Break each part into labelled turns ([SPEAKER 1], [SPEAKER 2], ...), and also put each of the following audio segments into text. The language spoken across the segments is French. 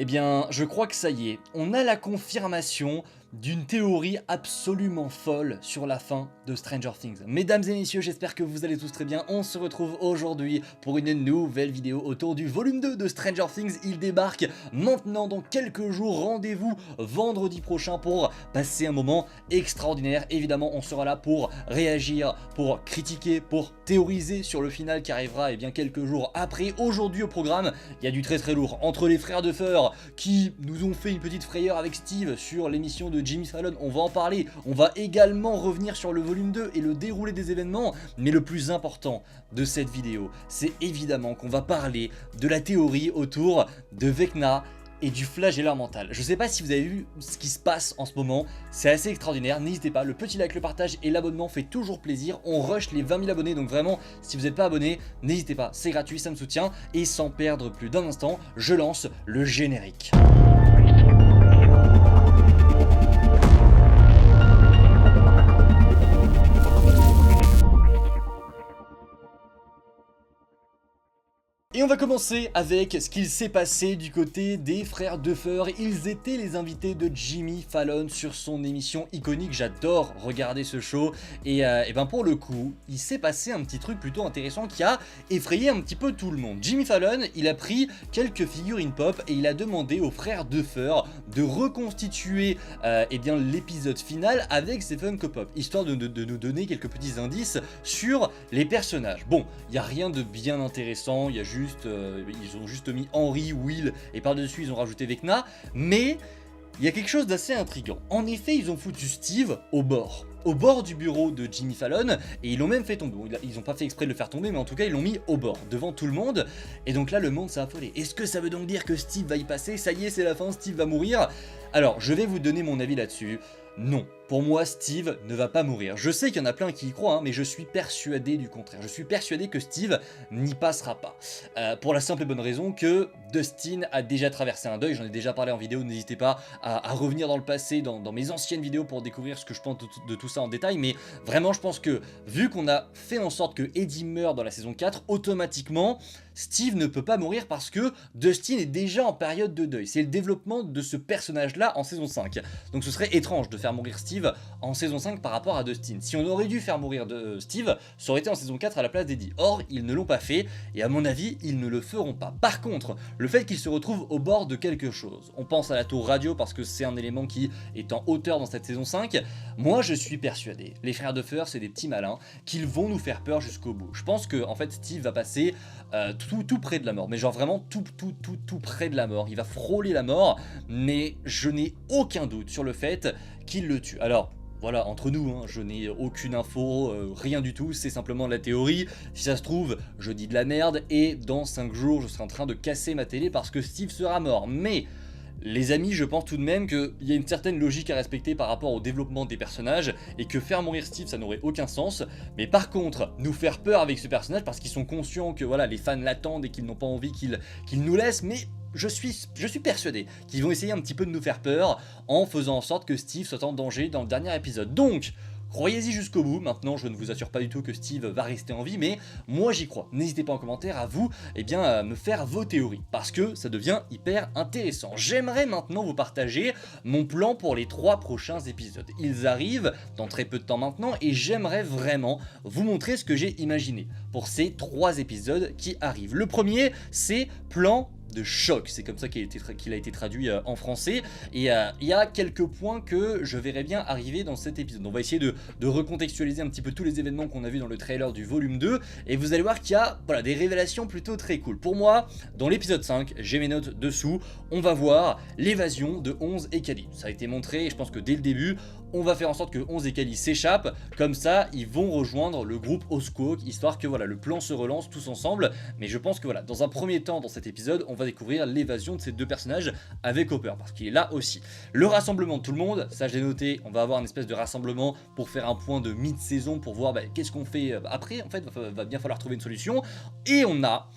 [SPEAKER 1] Eh bien, je crois que ça y est, on a la confirmation d'une théorie absolument folle sur la fin de Stranger Things. Mesdames et messieurs, j'espère que vous allez tous très bien. On se retrouve aujourd'hui pour une nouvelle vidéo autour du volume 2 de Stranger Things. Il débarque maintenant dans quelques jours. Rendez-vous vendredi prochain pour passer un moment extraordinaire. Évidemment, on sera là pour réagir, pour critiquer, pour théoriser sur le final qui arrivera bien quelques jours après. Aujourd'hui au programme, il y a du très lourd entre les frères Duffer qui nous ont fait une petite frayeur avec Steve sur l'émission de Jimmy Fallon. On va en parler, on va également revenir sur le volume 2 et le déroulé des événements, mais le plus important de cette vidéo, c'est évidemment qu'on va parler de la théorie autour de Vecna et du flagellaire mental. Je sais pas si vous avez vu ce qui se passe en ce moment, c'est assez extraordinaire, n'hésitez pas, le petit like, le partage et l'abonnement fait toujours plaisir, on rush les 20 000 abonnés, donc vraiment, si vous n'êtes pas abonné, n'hésitez pas, c'est gratuit, ça me soutient, et sans perdre plus d'un instant, je lance le générique. Et on va commencer avec ce qu'il s'est passé du côté des frères Duffer. Ils étaient les invités de Jimmy Fallon sur son émission iconique. J'adore regarder ce show. Et ben pour le coup, il s'est passé un petit truc plutôt intéressant qui a effrayé un petit peu tout le monde. Jimmy Fallon, il a pris quelques figurines pop et il a demandé aux frères Duffer de reconstituer bien l'épisode final avec ces Funko Pop, histoire de nous donner quelques petits indices sur les personnages. Bon, il n'y a rien de bien intéressant, il y a juste ils ont juste mis Henry, Will et par-dessus ils ont rajouté Vecna, mais il y a quelque chose d'assez intriguant. En effet, ils ont foutu Steve au bord du bureau de Jimmy Fallon, et ils l'ont même fait tomber. Ils n'ont pas fait exprès de le faire tomber, mais en tout cas ils l'ont mis au bord, devant tout le monde, et donc là le monde s'est affolé. Est-ce que ça veut donc dire que Steve va y passer? Ça y est, c'est la fin, Steve va mourir? Alors, je vais vous donner mon avis là-dessus. Non, pour moi Steve ne va pas mourir. Je sais qu'il y en a plein qui y croient, mais je suis persuadé du contraire. Je suis persuadé que Steve n'y passera pas. Pour la simple et bonne raison que Dustin a déjà traversé un deuil, j'en ai déjà parlé en vidéo, n'hésitez pas à revenir dans le passé, dans mes anciennes vidéos pour découvrir ce que je pense de tout ça en détail, mais vraiment je pense que vu qu'on a fait en sorte que Eddie meure dans la saison 4, automatiquement Steve ne peut pas mourir parce que Dustin est déjà en période de deuil. C'est le développement de ce personnage-là en saison 5. Donc ce serait étrange de faire mourir Steve en saison 5 par rapport à Dustin. Si on aurait dû faire mourir Steve, ça aurait été en saison 4 à la place d'Eddie. Or, ils ne l'ont pas fait, et à mon avis, ils ne le feront pas. Par contre, le fait qu'il se retrouve au bord de quelque chose, on pense à la tour radio parce que c'est un élément qui est en hauteur dans cette saison 5, moi je suis persuadé, les frères Duffer c'est des petits malins, qu'ils vont nous faire peur jusqu'au bout. Je pense que en fait Steve va passer tout près de la mort, mais genre vraiment tout près de la mort. Il va frôler la mort, mais je n'ai aucun doute sur le fait qu'il le tue. Alors, voilà, entre nous, hein, je n'ai aucune info, rien du tout, c'est simplement de la théorie. Si ça se trouve, je dis de la merde, et dans 5 jours, je serai en train de casser ma télé parce que Steve sera mort. Mais les amis, je pense tout de même qu'il y a une certaine logique à respecter par rapport au développement des personnages, et que faire mourir Steve ça n'aurait aucun sens, mais par contre nous faire peur avec ce personnage parce qu'ils sont conscients que voilà, les fans l'attendent et qu'ils n'ont pas envie qu'il nous laisse, mais je suis persuadé qu'ils vont essayer un petit peu de nous faire peur en faisant en sorte que Steve soit en danger dans le dernier épisode. Donc croyez-y jusqu'au bout. Maintenant je ne vous assure pas du tout que Steve va rester en vie, mais moi j'y crois. N'hésitez pas en commentaire à vous à me faire vos théories, parce que ça devient hyper intéressant. J'aimerais maintenant vous partager mon plan pour les 3 prochains épisodes. Ils arrivent dans très peu de temps maintenant, et j'aimerais vraiment vous montrer ce que j'ai imaginé pour ces 3 épisodes qui arrivent. Le premier, c'est plan de choc, c'est comme ça qu'il a été traduit en français, et il y a quelques points que je verrais bien arriver dans cet épisode. On va essayer de recontextualiser un petit peu tous les événements qu'on a vus dans le trailer du volume 2, et vous allez voir qu'il y a voilà, des révélations plutôt très cool. Pour moi, dans l'épisode 5, j'ai mes notes dessous, on va voir l'évasion de 11 et Kali. Ça a été montré, et je pense que dès le début, on va faire en sorte que 11 et Kali s'échappent, comme ça ils vont rejoindre le groupe Osquoke, histoire que voilà, le plan se relance tous ensemble. Mais je pense que voilà, dans un premier temps dans cet épisode, on va découvrir l'évasion de ces 2 personnages avec Hopper, parce qu'il est là aussi. Le rassemblement de tout le monde, ça je l'ai noté, on va avoir une espèce de rassemblement pour faire un point de mid-saison, pour voir qu'est-ce qu'on fait après. En fait, va bien falloir trouver une solution. Et on a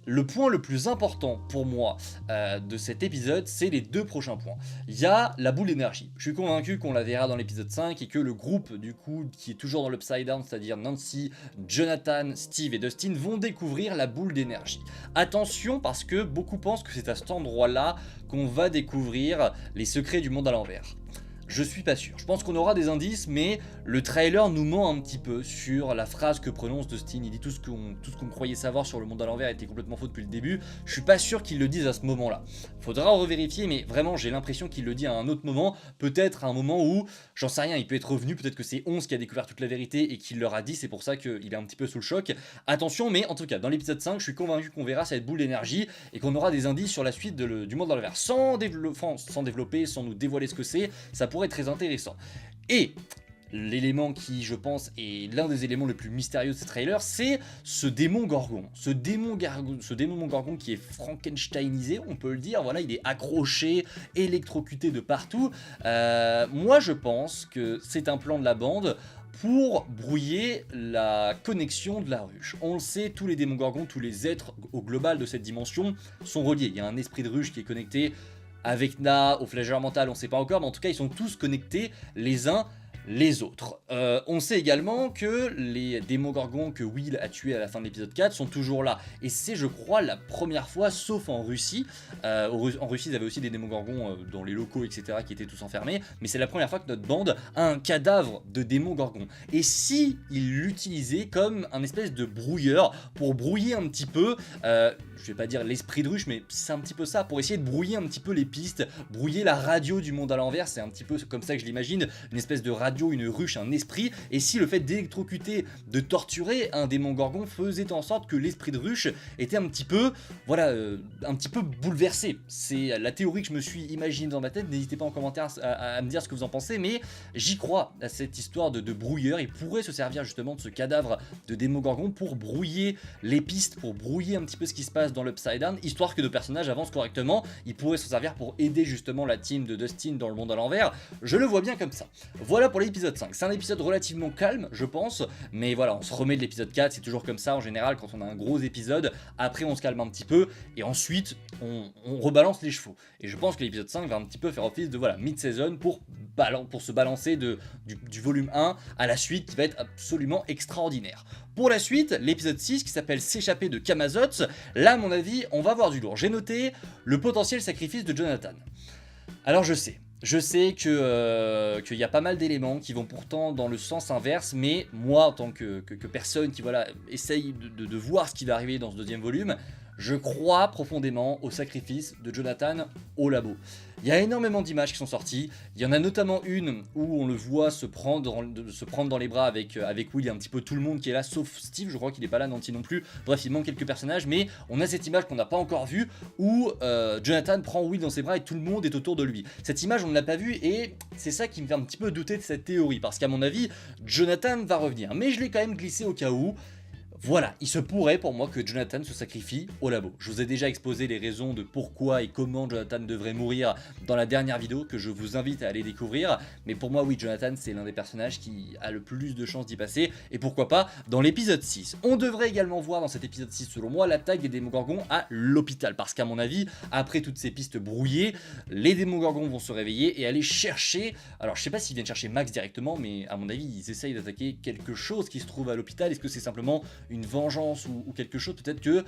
[SPEAKER 1] le point le plus important pour moi de cet épisode, c'est les 2 prochains points. Il y a la boule d'énergie. Je suis convaincu qu'on la verra dans l'épisode 5 et que le groupe du coup qui est toujours dans l'Upside Down, c'est-à-dire Nancy, Jonathan, Steve et Dustin vont découvrir la boule d'énergie. Attention parce que beaucoup pensent que c'est à cet endroit-là qu'on va découvrir les secrets du monde à l'envers. Je suis pas sûr. Je pense qu'on aura des indices, mais le trailer nous ment un petit peu sur la phrase que prononce Dustin. Il dit tout ce qu'on croyait savoir sur le monde à l'envers était complètement faux depuis le début. Je suis pas sûr qu'il le dise à ce moment-là. Faudra revérifier, mais vraiment j'ai l'impression qu'il le dit à un autre moment. Peut-être à un moment où, j'en sais rien, il peut être revenu. Peut-être que c'est 11 qui a découvert toute la vérité et qu'il leur a dit. C'est pour ça qu'il est un petit peu sous le choc. Attention, mais en tout cas, dans l'épisode 5, je suis convaincu qu'on verra cette boule d'énergie et qu'on aura des indices sur la suite du monde à l'envers. Sans développer, sans nous dévoiler ce que c'est, ça pourrait être très intéressant. Et l'élément qui, je pense, est l'un des éléments les plus mystérieux de ce trailer, c'est ce démon Gorgon. Ce démon Gorgon qui est frankensteinisé, on peut le dire. Voilà, il est accroché, électrocuté de partout. Moi, je pense que c'est un plan de la bande pour brouiller la connexion de la ruche. On le sait, tous les démons Gorgons, tous les êtres au global de cette dimension sont reliés. Il y a un esprit de ruche qui est connecté à Vecna, au flagelleur mental, on ne sait pas encore, mais en tout cas, ils sont tous connectés les uns les autres. On sait également que les démons Gorgons que Will a tués à la fin de l'épisode 4 sont toujours là. Et c'est, je crois, la première fois, sauf en Russie. En Russie, ils avaient aussi des démons Gorgons dans les locaux, etc., qui étaient tous enfermés. Mais c'est la première fois que notre bande a un cadavre de démons Gorgons. Et si ils l'utilisaient comme un espèce de brouilleur pour brouiller un petit peu, je vais pas dire l'esprit de ruche, mais c'est un petit peu ça, pour essayer de brouiller un petit peu les pistes, brouiller la radio du monde à l'envers, c'est un petit peu comme ça que je l'imagine, une espèce de radio, une ruche, un esprit, et si le fait d'électrocuter, de torturer un démon Gorgon faisait en sorte que l'esprit de ruche était un petit peu, voilà, un petit peu bouleversé. C'est la théorie que je me suis imaginée dans ma tête, n'hésitez pas en commentaire à me dire ce que vous en pensez, mais j'y crois à cette histoire de brouilleur. Il pourrait se servir justement de ce cadavre de démon Gorgon pour brouiller les pistes, pour brouiller un petit peu ce qui se passe dans l'Upside Down, histoire que nos personnages avancent correctement. Il pourrait se servir pour aider justement la team de Dustin dans le monde à l'envers. Je le vois bien comme ça. Voilà pour l'épisode 5. C'est un épisode relativement calme, je pense, mais voilà, on se remet de l'épisode 4, c'est toujours comme ça en général quand on a un gros épisode. Après, on se calme un petit peu et ensuite, on rebalance les chevaux. Et je pense que l'épisode 5 va un petit peu faire office de voilà, mid-season pour se balancer du volume 1 à la suite qui va être absolument extraordinaire. Pour la suite, l'épisode 6 qui s'appelle S'échapper de Camazotz, là à mon avis on va voir du lourd. J'ai noté le potentiel sacrifice de Jonathan. Alors je sais qu'il y a pas mal d'éléments qui vont pourtant dans le sens inverse, mais moi en tant que personne qui voilà, essaye de voir ce qui va arriver dans ce deuxième volume, je crois profondément au sacrifice de Jonathan au labo. Il y a énormément d'images qui sont sorties, il y en a notamment une où on le voit se prendre dans les bras avec Will et un petit peu tout le monde qui est là, sauf Steve, je crois qu'il n'est pas là, Nancy non plus, bref il manque quelques personnages, mais on a cette image qu'on n'a pas encore vue où Jonathan prend Will dans ses bras et tout le monde est autour de lui. Cette image on ne l'a pas vue et c'est ça qui me fait un petit peu douter de cette théorie, parce qu'à mon avis, Jonathan va revenir, mais je l'ai quand même glissé au cas où. Voilà, il se pourrait pour moi que Jonathan se sacrifie au labo. Je vous ai déjà exposé les raisons de pourquoi et comment Jonathan devrait mourir dans la dernière vidéo que je vous invite à aller découvrir. Mais pour moi, oui, Jonathan, c'est l'un des personnages qui a le plus de chances d'y passer. Et pourquoi pas dans l'épisode 6. On devrait également voir dans cet épisode 6, selon moi, l'attaque des Démogorgons à l'hôpital. Parce qu'à mon avis, après toutes ces pistes brouillées, les Démogorgons vont se réveiller et aller chercher... Alors, je sais pas s'ils viennent chercher Max directement, mais à mon avis, ils essayent d'attaquer quelque chose qui se trouve à l'hôpital. Est-ce que c'est simplement une vengeance ou quelque chose? Peut-être que,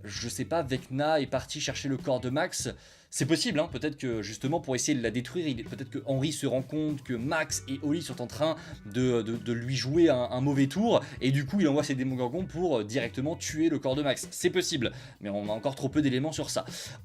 [SPEAKER 1] je sais pas, Vecna est parti chercher le corps de Max. C'est possible, hein, peut-être que justement pour essayer de la détruire, peut-être que Henry se rend compte que Max et Holly sont en train de lui jouer un mauvais tour, et du coup il envoie ses Démogorgons pour directement tuer le corps de Max. C'est possible, mais on a encore trop peu d'éléments sur ça.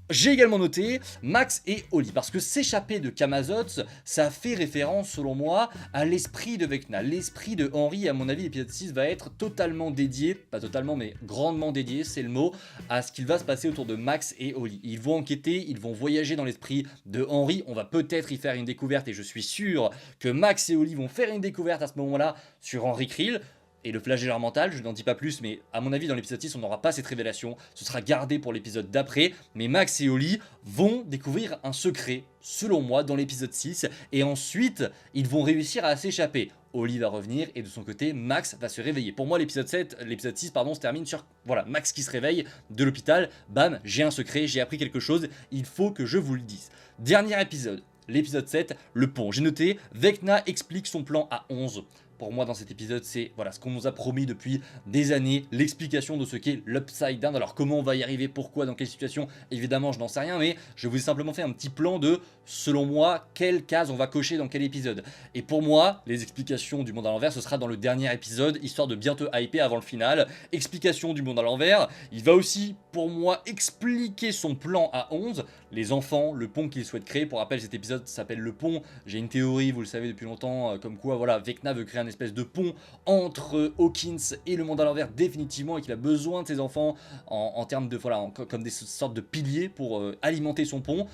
[SPEAKER 1] J'ai également noté Max et Holly, parce que s'échapper de Camazotz, ça fait référence selon moi à l'esprit de Vecna. L'esprit de Henry, à mon avis, l'épisode 6 va être totalement dédié, pas totalement mais grandement dédié, c'est le mot, à ce qu'il va se passer autour de Max et Holly. Ils vont enquêter, ils vont voyager dans l'esprit de Henry, on va peut-être y faire une découverte et je suis sûr que Max et Holly vont faire une découverte à ce moment-là sur Henry Krill et le flagelleur mental, je n'en dis pas plus, mais à mon avis dans l'épisode 6 on n'aura pas cette révélation, ce sera gardé pour l'épisode d'après, mais Max et Holly vont découvrir un secret, selon moi, dans l'épisode 6, et ensuite ils vont réussir à s'échapper. Oli va revenir et de son côté, Max va se réveiller. Pour moi, l'épisode 6, pardon, se termine sur, voilà, Max qui se réveille de l'hôpital. Bam, j'ai un secret, j'ai appris quelque chose, il faut que je vous le dise. Dernier épisode, l'épisode 7, le pont. J'ai noté, Vecna explique son plan à 11. Pour moi, dans cet épisode, c'est voilà, ce qu'on nous a promis depuis des années, l'explication de ce qu'est l'Upside Down. Alors, comment on va y arriver, pourquoi, dans quelle situation, évidemment, je n'en sais rien, mais je vous ai simplement fait un petit plan de, selon moi, quelle case on va cocher dans quel épisode. Et pour moi, les explications du monde à l'envers, ce sera dans le dernier épisode, histoire de bien te hyper avant le final. Explication du monde à l'envers, il va aussi, pour moi, expliquer son plan à 11, les enfants, le pont qu'il souhaite créer. Pour rappel, cet épisode s'appelle Le Pont. J'ai une théorie, vous le savez depuis longtemps, comme quoi, voilà, Vecna veut créer un espèce de pont entre Hawkins et le monde à l'envers définitivement, et qu'il a besoin de ses enfants en termes de, voilà, comme des sortes de piliers pour alimenter son pont.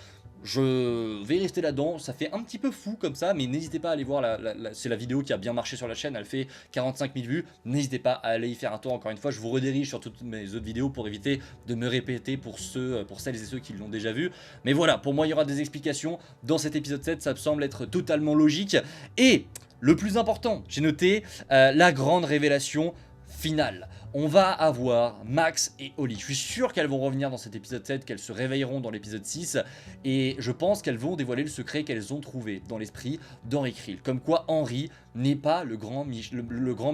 [SPEAKER 1] Je vais rester là-dedans, ça fait un petit peu fou comme ça, mais n'hésitez pas à aller voir, c'est la vidéo qui a bien marché sur la chaîne, elle fait 45 000 vues, n'hésitez pas à aller y faire un tour. Encore une fois, je vous redirige sur toutes mes autres vidéos pour éviter de me répéter pour celles et ceux qui l'ont déjà vu. Mais voilà, pour moi il y aura des explications dans cet épisode 7, ça me semble être totalement logique. Et le plus important, j'ai noté la grande révélation finale. On va avoir Max et Oli. Je suis sûr qu'elles vont revenir dans cet épisode 7, qu'elles se réveilleront dans l'épisode 6, et je pense qu'elles vont dévoiler le secret qu'elles ont trouvé dans l'esprit d'Henry Creel. Comme quoi Henry n'est pas le grand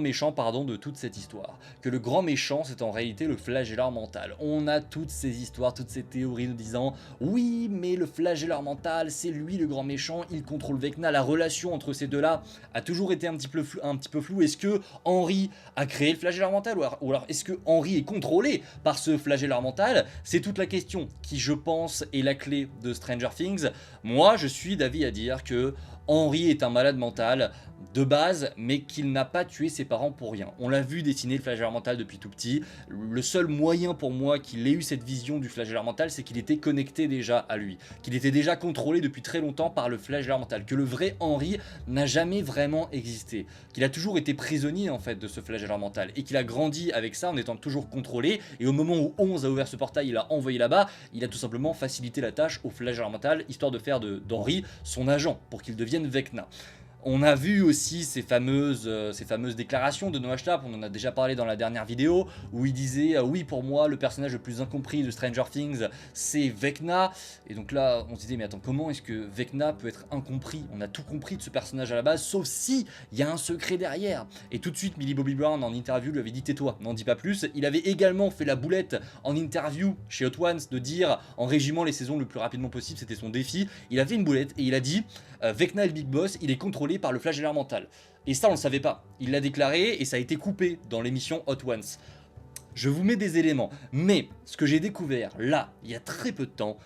[SPEAKER 1] méchant pardon, de toute cette histoire. Que le grand méchant, c'est en réalité le flagelleur mental. On a toutes ces histoires, toutes ces théories nous disant « Oui, mais le flagelleur mental, c'est lui le grand méchant, il contrôle Vecna. » La relation entre ces deux-là a toujours été un petit peu floue. Est-ce que Henry a créé le flagelleur mental, ou alors est-ce que Henry est contrôlé par ce flagelleur mental? C'est toute la question qui, je pense, est la clé de Stranger Things. Moi, je suis d'avis à dire que Henry est un malade mental de base, mais qu'il n'a pas tué ses parents pour rien. On l'a vu dessiner le flagelleur mental depuis tout petit. Le seul moyen pour moi qu'il ait eu cette vision du flagelleur mental, c'est qu'il était connecté déjà à lui, qu'il était déjà contrôlé depuis très longtemps par le flagelleur mental, que le vrai Henry n'a jamais vraiment existé, qu'il a toujours été prisonnier en fait de ce flagelleur mental, et qu'il a grandi avec ça en étant toujours contrôlé, et au moment où 11 a ouvert ce portail, il l'a envoyé là-bas, il a tout simplement facilité la tâche au flagelleur mental, histoire de faire d'Henry son agent, pour qu'il devienne Vecna. On a vu aussi ces fameuses déclarations de Noah Schnapp, on en a déjà parlé dans la dernière vidéo, où il disait oui, pour moi le personnage le plus incompris de Stranger Things c'est Vecna. Et donc là on se disait mais attends, comment est-ce que Vecna peut être incompris? On a tout compris de ce personnage à la base, sauf si il y a un secret derrière. Et tout de suite Millie Bobby Brown en interview lui avait dit tais-toi, n'en dis pas plus. Il avait également fait la boulette en interview chez Hot Ones de dire en régimant les saisons le plus rapidement possible, c'était son défi. Il a fait une boulette et il a dit Vecna est le Big Boss, il est contrôlé par le flagelleur mental. Et ça on le savait pas, il l'a déclaré et ça a été coupé dans l'émission Hot Ones. Je vous mets des éléments, mais ce que j'ai découvert là, il y a très peu de temps,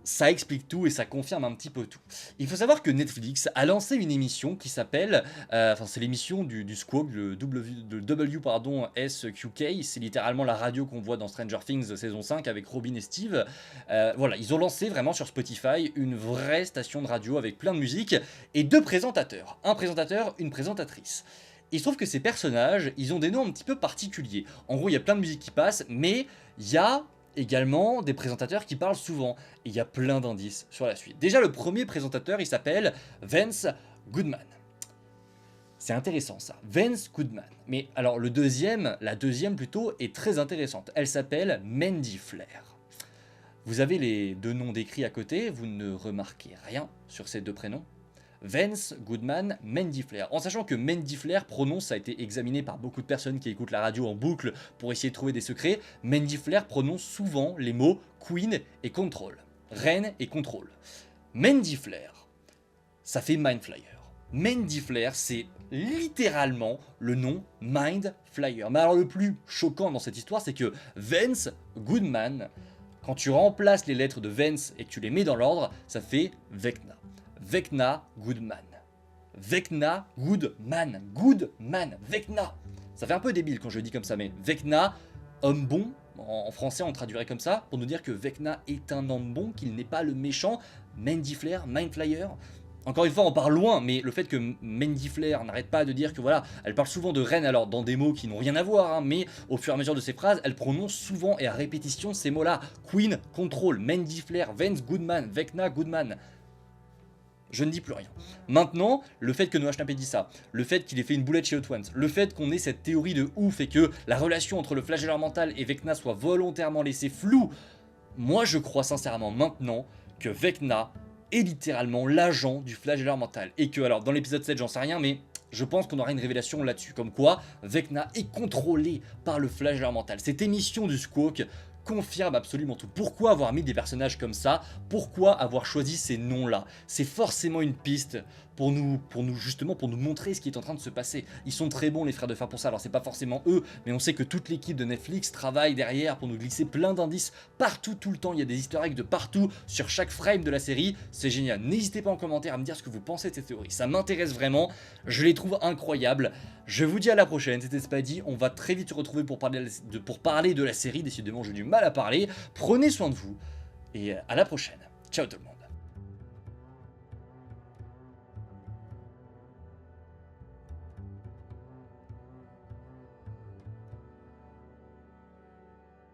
[SPEAKER 1] ça explique tout et ça confirme un petit peu tout. Il faut savoir que Netflix a lancé une émission qui s'appelle, c'est l'émission du Squawk, de SQK, c'est littéralement la radio qu'on voit dans Stranger Things saison 5 avec Robin et Steve. Voilà, ils ont lancé vraiment sur Spotify une vraie station de radio avec plein de musique et deux présentateurs, un présentateur, une présentatrice. Il se trouve que ces personnages, ils ont des noms un petit peu particuliers. En gros, il y a plein de musique qui passe, mais il y a également des présentateurs qui parlent souvent, et il y a plein d'indices sur la suite. Déjà le premier présentateur il s'appelle Vance Goodman. C'est intéressant ça, Vance Goodman. Mais alors la deuxième plutôt est très intéressante, elle s'appelle Mandy Flair. Vous avez les deux noms décrits à côté, vous ne remarquez rien sur ces deux prénoms. Vance Goodman, Mandy Flair. En sachant que Mandy Flair prononce, ça a été examiné par beaucoup de personnes qui écoutent la radio en boucle pour essayer de trouver des secrets, Mandy Flair prononce souvent les mots Queen et Control. Reine et Control. Mandy Flair, ça fait Mind Flyer. Mandy Flair, c'est littéralement le nom Mind Flyer. Mais alors le plus choquant dans cette histoire, c'est que Vance Goodman, quand tu remplaces les lettres de Vance et que tu les mets dans l'ordre, ça fait Vecna. Vecna Goodman. Vecna Goodman. Goodman. Vecna. Ça fait un peu débile quand je le dis comme ça, mais Vecna, homme bon, en français on traduirait comme ça, pour nous dire que Vecna est un homme bon, qu'il n'est pas le méchant. Mandy Flair, Mind Flyer. Encore une fois, on part loin, mais le fait que Mandy Flair n'arrête pas de dire que voilà, elle parle souvent de reine, alors dans des mots qui n'ont rien à voir, hein, mais au fur et à mesure de ses phrases, elle prononce souvent et à répétition ces mots-là. Queen, Control, Mandy Flair, Vance Goodman, Vecna Goodman. Je ne dis plus rien. Maintenant, le fait que Noah Schnapp ait dit ça, le fait qu'il ait fait une boulette chez Hot Ones, le fait qu'on ait cette théorie de ouf et que la relation entre le flagelleur mental et Vecna soit volontairement laissée floue, moi je crois sincèrement maintenant que Vecna est littéralement l'agent du flagelleur mental. Et que, alors dans l'épisode 7 j'en sais rien, mais je pense qu'on aura une révélation là-dessus, comme quoi Vecna est contrôlé par le flagelleur mental. Cette émission du Squawk confirme absolument tout. Pourquoi avoir mis des personnages comme ça? Pourquoi avoir choisi ces noms-là? C'est forcément une piste pour nous justement pour nous montrer ce qui est en train de se passer. Ils sont très bons les frères de fer pour ça. Alors c'est pas forcément eux, mais on sait que toute l'équipe de Netflix travaille derrière pour nous glisser plein d'indices partout tout le temps. Il y a des easter eggs de partout sur chaque frame de la série. C'est génial. N'hésitez pas en commentaire à me dire ce que vous pensez de cette théorie. Ça m'intéresse vraiment. Je les trouve incroyables. Je vous dis à la prochaine. C'était Spady. On va très vite se retrouver pour parler de la série. Décidément, j'ai du mal à parler. Prenez soin de vous et à la prochaine. Ciao tout le monde.